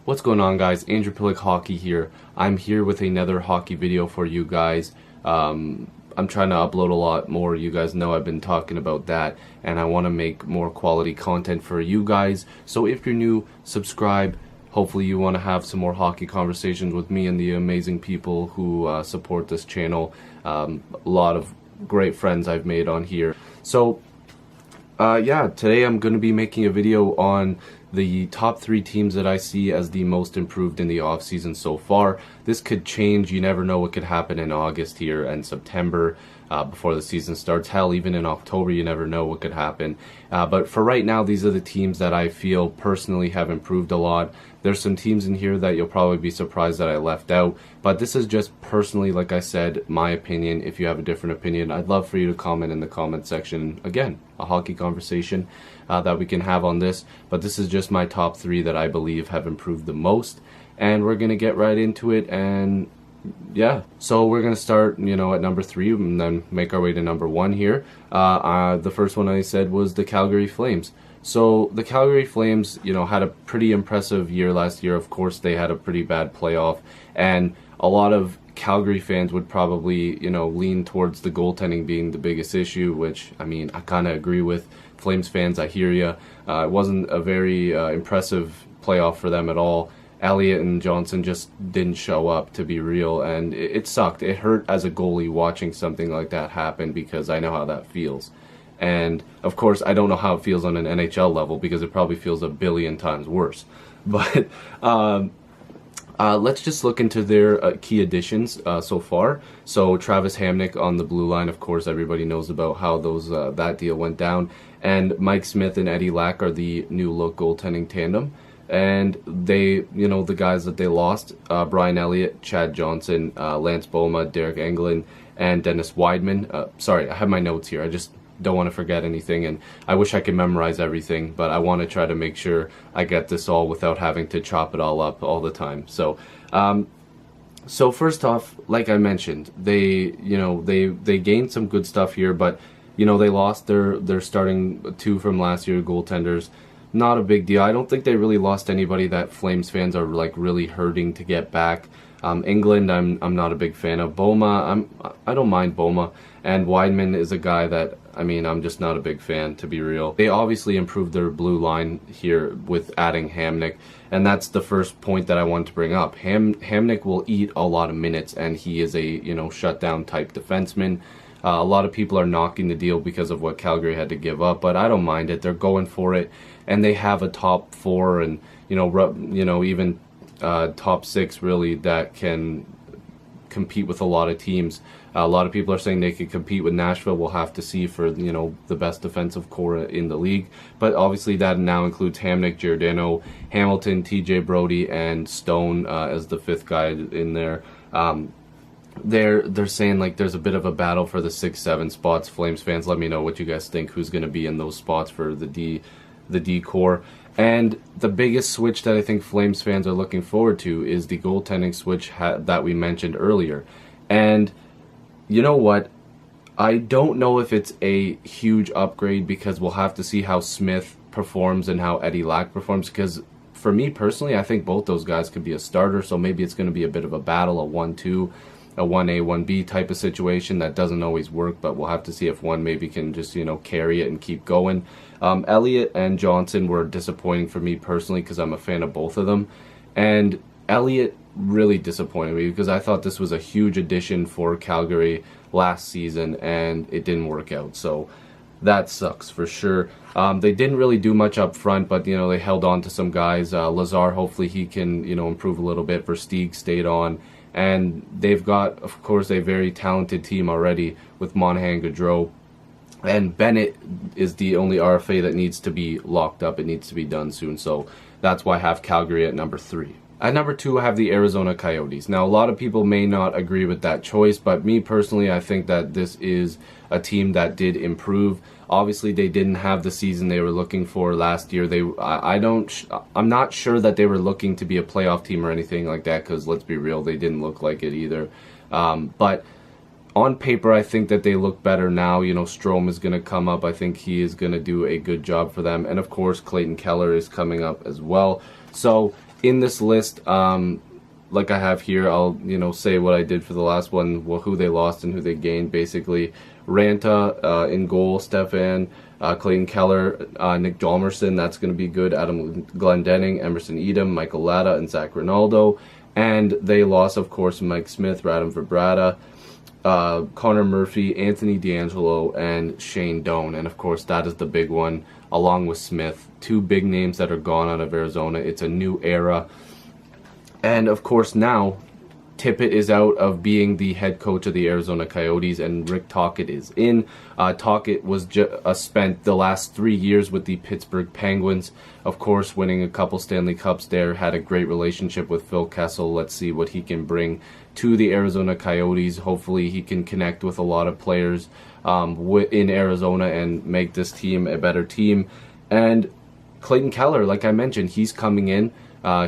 What's going on, guys? Andrew Piluk Hockey here. I'm here with another hockey video for you guys. I'm trying to upload a lot more. You guys know I've been talking about that, and I want to make more quality content for you guys. So if you're new, subscribe. Hopefully you want to have some more hockey conversations with me and the amazing people who support this channel. A lot of great friends I've made on here. So yeah, today I'm going to be making a video on the top 3 teams that I see as the most improved in the offseason so far. This could change. You never know what could happen in August here and September before the season starts. Hell, even in October, you never know what could happen. But for right now, these are the teams that I feel personally have improved a lot. There's some teams in here that you'll probably be surprised that I left out, but this is just personally, like I said, my opinion. If you have a different opinion, I'd love for you to comment in the comment section. Again, a hockey conversation that we can have on this, but this is just my top 3 that I believe have improved the most, and we're gonna get right into it. And yeah, so we're gonna start, at number 3 and then make our way to number 1 here. The first one I said was the Calgary Flames. So the Calgary Flames, had a pretty impressive year last year. Of course, they had a pretty bad playoff, and a lot of Calgary fans would probably, lean towards the goaltending being the biggest issue, which, I kind of agree with. Flames fans, I hear ya. It wasn't a very impressive playoff for them at all. Elliott and Johnson just didn't show up, to be real, and it sucked. It hurt as a goalie watching something like that happen, because I know how that feels. And of course, I don't know how it feels on an NHL level, because it probably feels a billion times worse. But let's just look into their key additions so far. So Travis Hamonic on the blue line, of course, everybody knows about how that deal went down. And Mike Smith and Eddie Lack are the new look goaltending tandem. And they, the guys that they lost, Brian Elliott, Chad Johnson, Lance Boma, Derek Englund, and Dennis Wideman. Sorry, I have my notes here. I just don't want to forget anything, and I wish I could memorize everything, but I want to try to make sure I get this all without having to chop it all up all the time. So so first off, like I mentioned, they gained some good stuff here, but they lost their starting 2 from last year goaltenders. Not a big deal. I don't think they really lost anybody that Flames fans are like really hurting to get back. England, I'm not a big fan of. Boma, I don't mind Boma, and Wideman is a guy that I'm just not a big fan, to be real. They obviously improved their blue line here with adding Hamonic, and that's the first point that I want to bring up. Hamonic will eat a lot of minutes, and he is a shutdown type defenseman. A lot of people are knocking the deal because of what Calgary had to give up, but I don't mind it. They're going for it, and they have a top 4 and even top 6 really that can compete with a lot of teams. A lot of people are saying they could compete with Nashville. We'll have to see for the best defensive core in the league, but obviously that now includes Hamonic, Giordano, Hamilton, TJ Brody, and Stone as the 5th guy in there. They're saying like there's a bit of a battle for the 6-7 spots. Flames fans, let me know what you guys think. Who's going to be in those spots for the D core? And the biggest switch that I think Flames fans are looking forward to is the goaltending switch that we mentioned earlier. And you know what? I don't know if it's a huge upgrade, because we'll have to see how Smith performs and how Eddie Lack performs, because for me personally, I think both those guys could be a starter, so maybe it's going to be a bit of a battle, a 1-2, a 1A, 1B type of situation. That doesn't always work, but we'll have to see if one maybe can just, carry it and keep going. Elliott and Johnson were disappointing for me personally, because I'm a fan of both of them. And Elliott really disappointed me, because I thought this was a huge addition for Calgary last season, and it didn't work out. So that sucks for sure. They didn't really do much up front, but they held on to some guys. Lazar, hopefully he can improve a little bit. Versteeg stayed on, and they've got, of course, a very talented team already with Monahan, Gaudreau, and Bennett is the only RFA that needs to be locked up. It needs to be done soon, so that's why I have Calgary at number 3. At number 2, I have the Arizona Coyotes. Now, a lot of people may not agree with that choice, but me personally, I think that this is a team that did improve. Obviously, they didn't have the season they were looking for last year. I'm not sure that they were looking to be a playoff team or anything like that, because let's be real, they didn't look like it either. But on paper, I think that they look better now. Strome is going to come up. I think he is going to do a good job for them. And of course, Clayton Keller is coming up as well. So in this list, like I have here, I'll say what I did for the last one, who they lost and who they gained. Basically, Ranta in goal, Stefan, Clayton Keller, Nick Hjalmarsson, that's going to be good. Adam Glendening, Emerson Edom, Michael Latta, and Zach Rinaldo. And they lost, of course, Mike Smith, Radim Vibrata, Connor Murphy, Anthony D'Angelo, and Shane Doan. And of course, that is the big one, along with Smith. Two big names that are gone out of Arizona. It's a new era. And of course, now Tippett is out of being the head coach of the Arizona Coyotes, and Rick Tocchet is in. Tocchet was spent the last 3 years with the Pittsburgh Penguins, of course, winning a couple Stanley Cups there, had a great relationship with Phil Kessel. Let's see what he can bring to the Arizona Coyotes. Hopefully he can connect with a lot of players in Arizona and make this team a better team. And Clayton Keller, like I mentioned, he's coming in.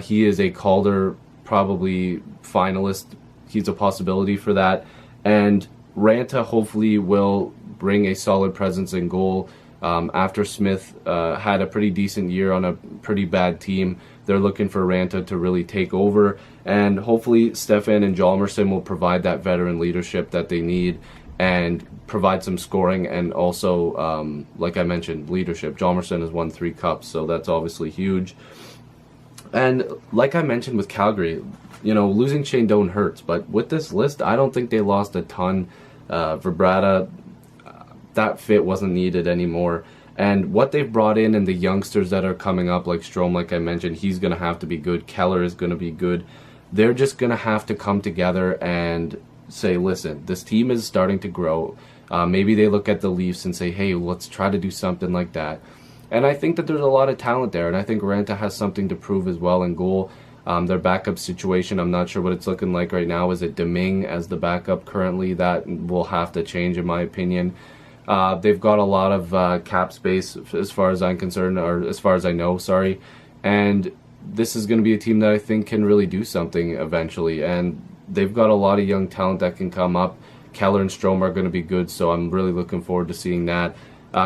He is a Calder probably finalist. He's a possibility for that. And Ranta hopefully will bring a solid presence in goal. After Smith had a pretty decent year on a pretty bad team, they're looking for Ranta to really take over. And hopefully Stefan and Hjalmarsson will provide that veteran leadership that they need and provide some scoring and also, like I mentioned, leadership. Hjalmarsson has won 3 cups, so that's obviously huge. And like I mentioned with Calgary, losing Shane Doan hurts, but with this list, I don't think they lost a ton. Vibrata, that fit wasn't needed anymore. And what they've brought in and the youngsters that are coming up, like Strome, like I mentioned, he's going to have to be good. Keller is going to be good. They're just going to have to come together and say, listen, this team is starting to grow. Maybe they look at the Leafs and say, hey, let's try to do something like that. And I think that there's a lot of talent there, and I think Ranta has something to prove as well in goal. Their backup situation, I'm not sure what it's looking like right now. Is it Deming as the backup currently? That will have to change, in my opinion. They've got a lot of cap space as far as I'm concerned, or as far as I know, sorry. And this is going to be a team that I think can really do something eventually. And they've got a lot of young talent that can come up. Keller and Strome are going to be good, so I'm really looking forward to seeing that.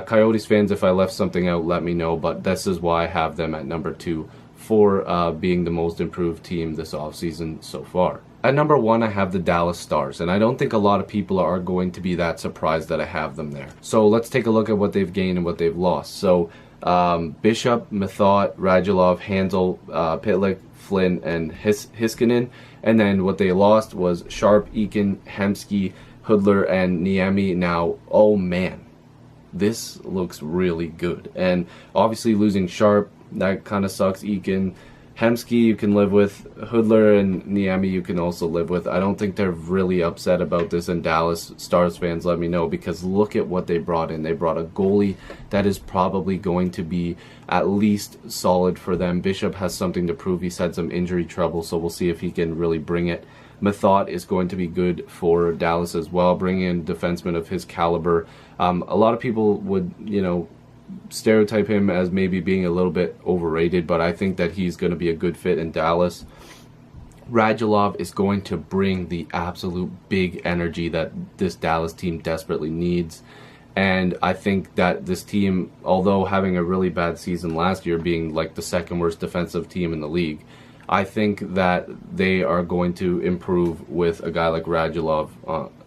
Coyotes fans, if I left something out, let me know, but this is why I have them at number 2 for being the most improved team this offseason so far. At number 1, I have the Dallas Stars, and I don't think a lot of people are going to be that surprised that I have them there. So let's take a look at what they've gained and what they've lost. So Bishop, Methot, Radulov, Hansel, Piluk, Flynn, and Hiskinen, and then what they lost was Sharp, Eakin, Hemsky, Hudler, and Niemi. Now, oh man, this looks really good. And obviously losing Sharp, that kind of sucks. Eakin, Hemsky you can live with. Hudler and Niemi you can also live with. I don't think they're really upset about this, and Dallas Stars fans, let me know, because look at what they brought in. They brought a goalie that is probably going to be at least solid for them. Bishop has something to prove. He's had some injury trouble, so we'll see if he can really bring it. Methot is going to be good for Dallas as well, bringing in defensemen of his caliber. A lot of people would, stereotype him as maybe being a little bit overrated, but I think that he's going to be a good fit in Dallas. Radulov is going to bring the absolute big energy that this Dallas team desperately needs. And I think that this team, although having a really bad season last year, being like the second worst defensive team in the league, I think that they are going to improve with a guy like Radulov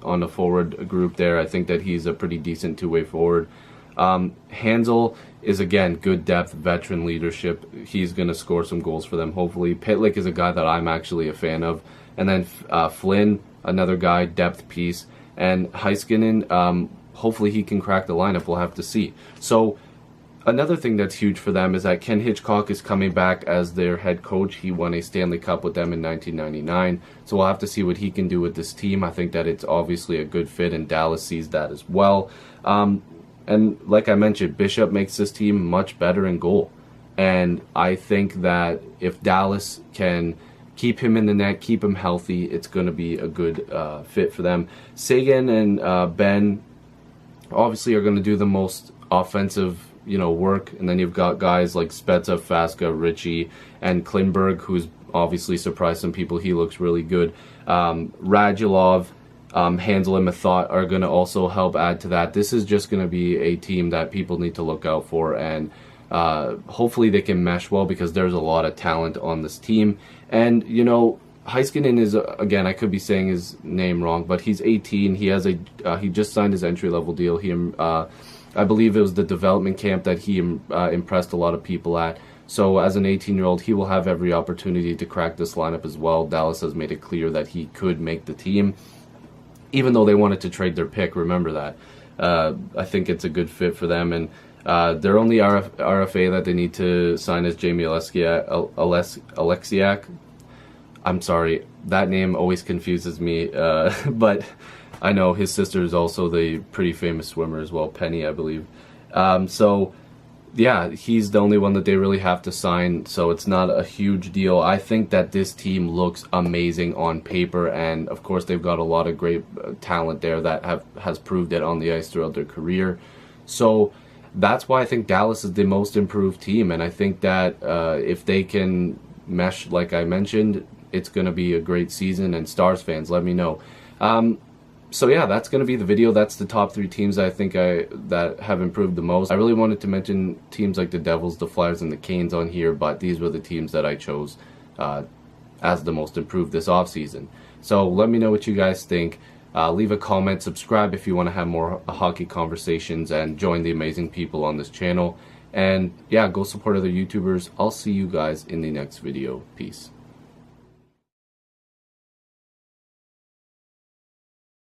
on the forward group there. I think that he's a pretty decent two-way forward. Hansel is, again, good depth, veteran leadership. He's going to score some goals for them, hopefully. Pitlick is a guy that I'm actually a fan of. And then Flynn, another guy, depth piece. And Heiskanen, hopefully he can crack the lineup. We'll have to see. So another thing that's huge for them is that Ken Hitchcock is coming back as their head coach. He won a Stanley Cup with them in 1999. So we'll have to see what he can do with this team. I think that it's obviously a good fit, and Dallas sees that as well. And like I mentioned, Bishop makes this team much better in goal. And I think that if Dallas can keep him in the net, keep him healthy, it's going to be a good fit for them. Sagan and Ben obviously are going to do the most offensive work. And then you've got guys like Spezza, Faska, Ritchie, and Klimberg, who's obviously surprised some people. He looks really good. Radulov, Hansel and Methot are going to also help add to that. This is just going to be a team that people need to look out for, and hopefully they can mesh well, because there's a lot of talent on this team. And you know, Heiskanen is, again, I could be saying his name wrong, but he's 18. He has he just signed his entry-level deal. I believe it was the development camp that he impressed a lot of people at. So as an 18-year-old, he will have every opportunity to crack this lineup as well. Dallas has made it clear that he could make the team, even though they wanted to trade their pick. Remember that. I think it's a good fit for them, and their only RFA that they need to sign is Jamie Alexiak. I'm sorry, that name always confuses me, but I know his sister is also the pretty famous swimmer as well, Penny, I believe. So, yeah, he's the only one that they really have to sign, so it's not a huge deal. I think that this team looks amazing on paper, and of course they've got a lot of great talent there that has proved it on the ice throughout their career. So that's why I think Dallas is the most improved team, and I think that if they can mesh, like I mentioned, it's going to be a great season. And Stars fans, let me know. So yeah, that's going to be the video. That's the top 3 teams I think that have improved the most. I really wanted to mention teams like the Devils, the Flyers, and the Canes on here, but these were the teams that I chose as the most improved this offseason. So let me know what you guys think. Leave a comment, subscribe if you want to have more hockey conversations, and join the amazing people on this channel. And yeah, go support other YouTubers. I'll see you guys in the next video. Peace.